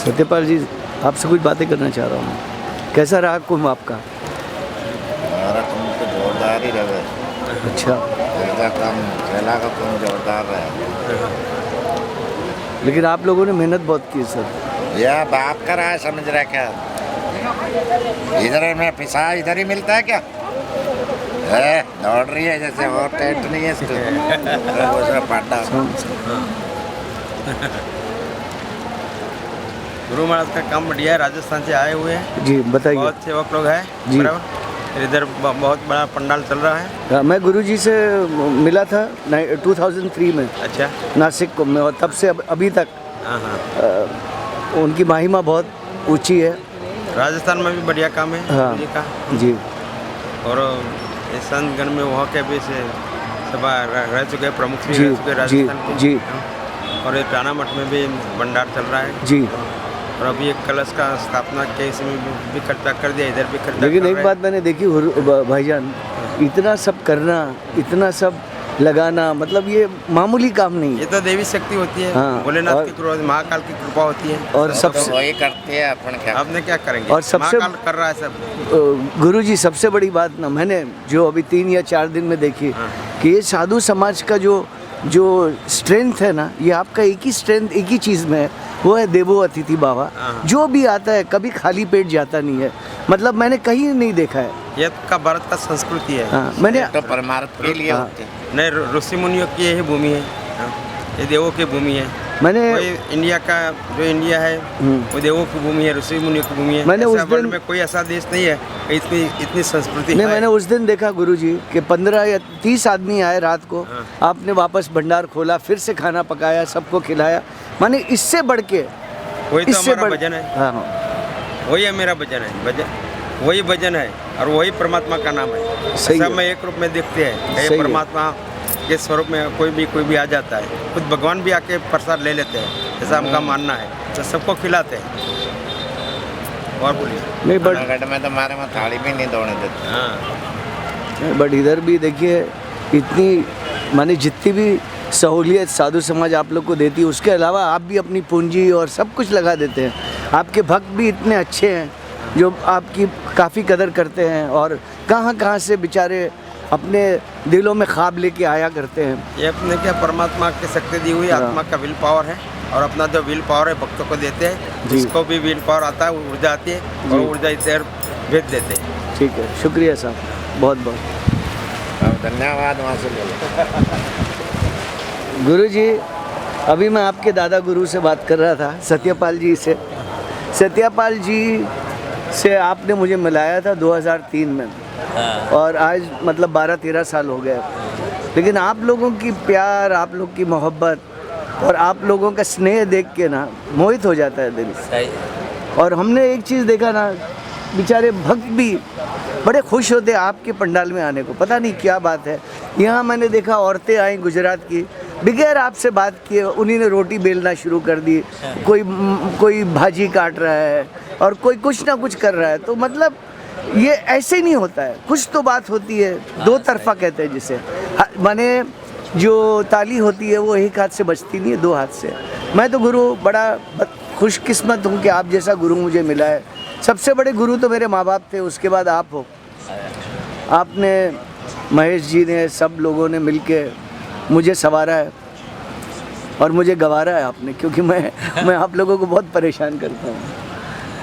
सत्यपाल जी, आपसे कुछ बातें करना चाह रहा हूँ। कैसा रहा कुंभ आपका? हमारा कुंभ तो जोरदार ही रहा। अच्छा, पहला का कुंभ जोरदार रहा। लेकिन आप लोगों ने मेहनत बहुत की सर। यह बाप का रहा है, समझ रहा है क्या? इधर में पिसा इधर ही मिलता है क्या? है दौड़ रही है जैसे, और टेंट नहीं है इसको। पाटा गुरु महाराज का काम बढ़िया है। राजस्थान से आए हुए हैं, जी बताइए। बहुत सेवक लोग हैं जी। बराबर। इधर बहुत बड़ा पंडाल चल रहा है। मैं गुरुजी से मिला था 2003 में। अच्छा। नासिक में, और तब से अभी तक हाँ हाँ, उनकी महिमा बहुत ऊंची है। राजस्थान में भी बढ़िया काम है हाँ गुरु जी का। जी। और इस संतगण में वहाँ के भी से सभा रह चुके, प्रमुख भी जी, रह चुके राजस्थान के। जी। और ये टाना मठ में भी भंडार चल रहा है। जी। और अभी एक कलश का स्थापना के इसमें भी खर्चा कर दिया, इधर भी खर्चा। लेकिन एक बात मैंने देखी भाईजान, इतना सब करना, इतना सब लगाना, मतलब ये मामूली काम नहीं ये है। तो देवी शक्ति होती है। हाँ, भोलेनाथ की कृपा, महाकाल की कृपा होती है। और सबसे वही करते हैं अपन क्या। आपने क्या करेंगे? और सबसे महाकाल कर रहा है सब। गुरुजी, सबसे बड़ी बात ना, मैंने जो अभी 3 या 4 दिन में देखी कि ये साधु समाज का जो स्ट्रेंथ है ना, ये आपका एक ही स्ट्रेंथ एक ही चीज़ में है, वो है देवो अतिथि बाबा। जो भी आता है कभी खाली पेट जाता नहीं है, मतलब मैंने कहीं नहीं देखा है। ये का भारत का संस्कृति है। हाँ, मैंने तो परमार्थ के लिए हाँ। होते हैं। नहीं, ऋषि मुनियों की यही भूमि है। हाँ, ये देवों की भूमि है। मैंने इंडिया का जो इंडिया है वो देवों की भूमि है, ऋषि मुनियों की भूमि है। मैंने ऐसा उस दिन- वर्ल्ड में कोई ऐसा देश नहीं है इतनी संस्कृति नहीं, है। मैंने उस दिन देखा गुरुजी कि 15 या 30 आदमी आए रात को। आपने वापस भंडार खोला, फिर से खाना पकाया, सबको खिलाया। माने इससे बढ़ के, वही तो इससे हमारा बढ़, भजन है। हाँ, वही है मेरा भजन है। भजन वही भजन है और वही परमात्मा का नाम है। सही सब है। में एक रूप में दिखते हैं। सही ये है। परमात्मा के स्वरूप में कोई भी आ जाता है। खुद भगवान भी आके प्रसाद ले लेते हैं, ऐसा हमका मानना है। तो सबको खिलाते हैं। और बोलिए। नहीं बट जूनागढ़ में तो हमारे में थाली भी नहीं दौड़ने देते। हाँ, बट इधर भी देखिए, इतनी माने जितनी भी सहूलियत साधु समाज आप लोग को देती है, उसके अलावा आप भी अपनी पूंजी और सब कुछ लगा देते हैं। आपके भक्त भी इतने अच्छे हैं जो आपकी काफ़ी कदर करते हैं, और कहाँ से बेचारे अपने दिलों में ख्वाब लेके आया करते हैं। ये अपने क्या परमात्मा की शक्ति दी हुई आत्मा का विल पावर है। और अपना जो विल पावर है भक्तों को देते हैं। जी। जिसको भी विल पावर आता है वो ऊर्जा आती है और ऊर्जा इधर भेज देते हैं। ठीक है, शुक्रिया साहब, बहुत बहुत। अब धन्यवाद वहाँ से बोलो। गुरुजी, अभी मैं आपके दादा गुरु से बात कर रहा था, सत्यपाल जी से। सत्यपाल जी से आपने मुझे मिलाया था 2003 में, और आज मतलब 12-13 साल हो गए। लेकिन आप लोगों की प्यार, आप लोग की मोहब्बत और आप लोगों का स्नेह देख के ना मोहित हो जाता है दिल। और हमने एक चीज़ देखा ना, बेचारे भक्त भी बड़े खुश होते आपके पंडाल में आने को, पता नहीं क्या बात है। यहाँ मैंने देखा औरतें आई गुजरात की, बगैर आपसे बात किए उन्हीं ने रोटी बेलना शुरू कर दी। कोई भाजी काट रहा है और कोई कुछ ना कुछ कर रहा है। तो मतलब ये ऐसे नहीं होता है, कुछ तो बात होती है। दो तरफा कहते हैं जिसे, माने जो ताली होती है वो एक हाथ से बजती नहीं है, 2 हाथ से। मैं तो गुरु बड़ा खुशकिस्मत हूँ कि आप जैसा गुरु मुझे मिला है। सबसे बड़े गुरु तो मेरे माँ बाप थे, उसके बाद आप हो। आपने, महेश जी ने, सब लोगों ने मिलके मुझे संवारा है और मुझे गंवारा है आपने, क्योंकि मैं आप लोगों को बहुत परेशान करता हूँ।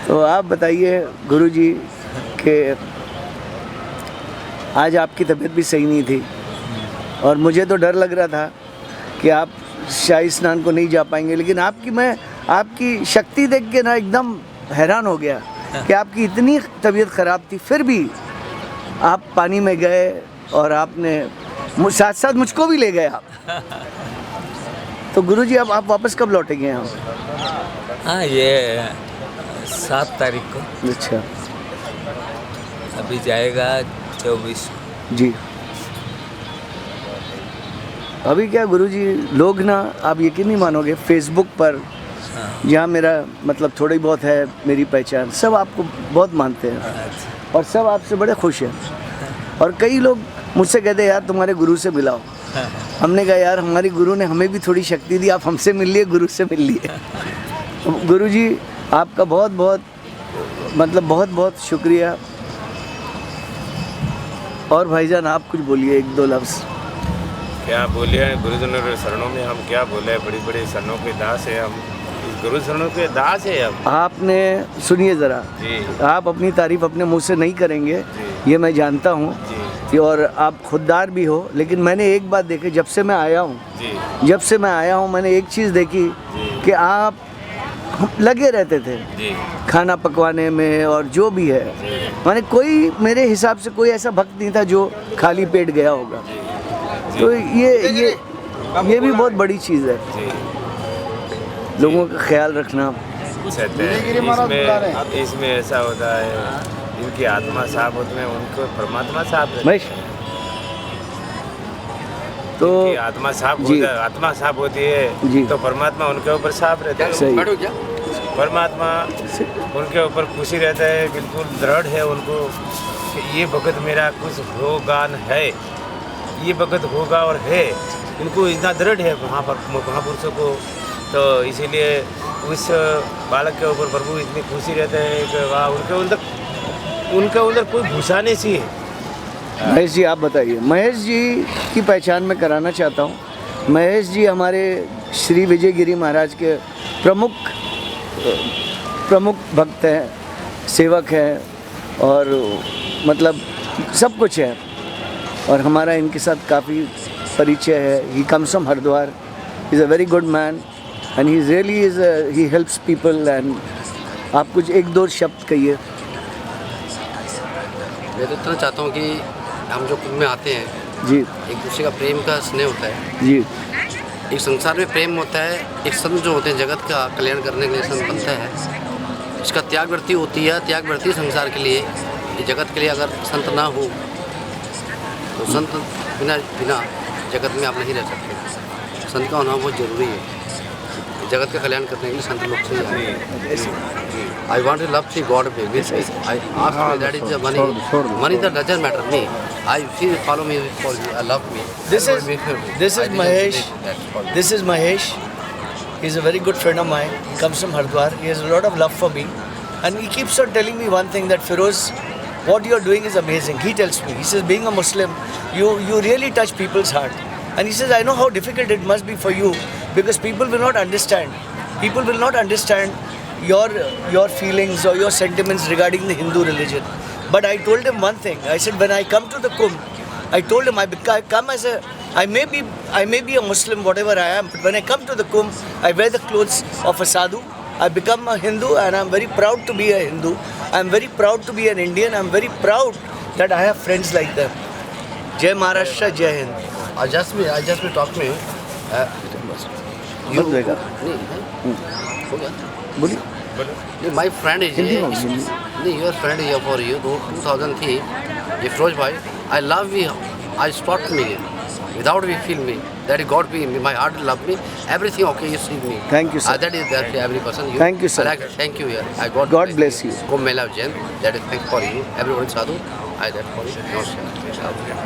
तो आप बताइए गुरुजी कि आज आपकी तबीयत भी सही नहीं थी, और मुझे तो डर लग रहा था कि आप शाही स्नान को नहीं जा पाएंगे। लेकिन आपकी शक्ति देख के ना एकदम हैरान हो गया कि आपकी इतनी तबीयत ख़राब थी, फिर भी आप पानी में गए और आपने साथ साथ मुझको भी ले गए आप। तो गुरुजी, अब आप वापस कब लौटेंगे यहाँ? हाँ, ये 7 तारीख को। अच्छा अभी जाएगा 24। जी। अभी क्या गुरुजी, लोग ना, आप यकीन नहीं मानोगे, फेसबुक पर जहाँ मेरा मतलब थोड़ी बहुत है मेरी पहचान, सब आपको बहुत मानते हैं और सब आपसे बड़े खुश हैं। और कई लोग मुझसे कहते हैं यार तुम्हारे गुरु से मिलाओ। हमने कहा यार हमारे गुरु ने हमें भी थोड़ी शक्ति दी, आप हमसे मिल लिए, गुरु से मिल लिए। गुरुजी, आपका बहुत बहुत मतलब बहुत बहुत शुक्रिया। और भाईजान आप कुछ बोलिए, एक दो लफ्ज़। क्या बोले, गुरुजनों के शरणों में हम क्या बोले, बड़ी बड़ी शरणों के दास है हम, इस गुरु शरणों के दास है हम। आपने सुनिए ज़रा, जी आप अपनी तारीफ़ अपने मुंह से नहीं करेंगे, ये मैं जानता हूँ, जी और आप खुददार भी हो, लेकिन मैंने एक बात देखी जब से मैं आया हूँ, जी जब से मैं आया हूँ मैंने एक चीज़ देखी कि आप लगे रहते थे जी खाना पकवाने में और जो भी है, माने कोई मेरे हिसाब से कोई ऐसा भक्त नहीं था जो खाली पेट गया होगा। तो ये भी बहुत बड़ी चीज़ है, जी लोगों का ख्याल रखना। सत्य है। इसमें ऐसा होता है, इनकी आत्मा साफ होती है, उनको परमात्मा साफ रहता है। महेश, तो इनकी आत्मा साफ जी। होता है, आत्मा साफ होती है जी। तो परमात्मा उनके ऊपर साफ रहता है। सही, परमात्मा उनके ऊपर खुशी रहता है, बिल्कुल दृढ़ है उनको कि ये भगत मेरा कुछ होगा है, ये भगत होगा और है, इनको इतना दृढ़ है महापुरुषों को। तो इसीलिए उस बालक के ऊपर प्रभु इतनी खुशी रहते हैं कि वाह, उनके अंदर कोई भूसाने सी है। महेश जी आप बताइए। महेश जी की पहचान मैं कराना चाहता हूँ। महेश जी हमारे श्री विजयगिरी महाराज के प्रमुख भक्त हैं, सेवक हैं, और मतलब सब कुछ है, और हमारा इनके साथ काफ़ी परिचय है। He comes from Haridwar, he is a very good man and he really is he helps people. And आप कुछ एक दो शब्द कहिए। मैं तो इतना चाहता हूँ कि हम जो कुंभ में आते हैं, जी एक दूसरे का प्रेम का स्नेह होता है। जी एक संसार में प्रेम होता है, एक संत जो होते हैं जगत का कल्याण करने के लिए संत बनता है, इसका त्यागवृत्ति होती है, त्यागवृत्ति संसार के लिए, ये जगत के लिए। अगर संत ना हो तो संत बिना जगत में आप नहीं रह सकते। संत का होना बहुत ज़रूरी है, जगत का कल्याण करने के लिए संत लोग चाहिए। I want to love God with I ask me that is the money. Money that doesn't matter me. If you follow me for you, love me. This is Mahesh. This is Mahesh. He's a very good friend of mine. He comes from Haridwar. He has a lot of love for me, and he keeps on telling me one thing, that Feroz, what you are doing is amazing. He tells me, he says, being a Muslim, you really touch people's heart, and he says, I know how difficult it must be for you, because people will not understand. People will not understand your feelings or your sentiments regarding the Hindu religion. But I told him one thing. I said, when I come to the Kumbh, I told him I come as I may be a Muslim, whatever I am, but when I come to the Kumbh, I wear the clothes of a sadhu. I become a Hindu, and I'm very proud to be a Hindu. I'm very proud to be an Indian. I'm very proud that I have friends like them. Jai Maharashtra, Jai Hind. I just be talk to you. मत देगा हो गया? बोलिए। नहीं, my friend is Hindi here. में बोलिए। नहीं, your friend is here for you. 2003, ये फिरोज भाई, I love you. I start me. Without me, feel me. That is God be me. My heart love me. Everything okay. You see me. Thank you, sir. That is that every person. Thank you, sir. I like, thank you. Yeah. I God bless you. Kumbh Mela Jain. That is thank for you. Everyone sadhu. I that for you. Namaskar.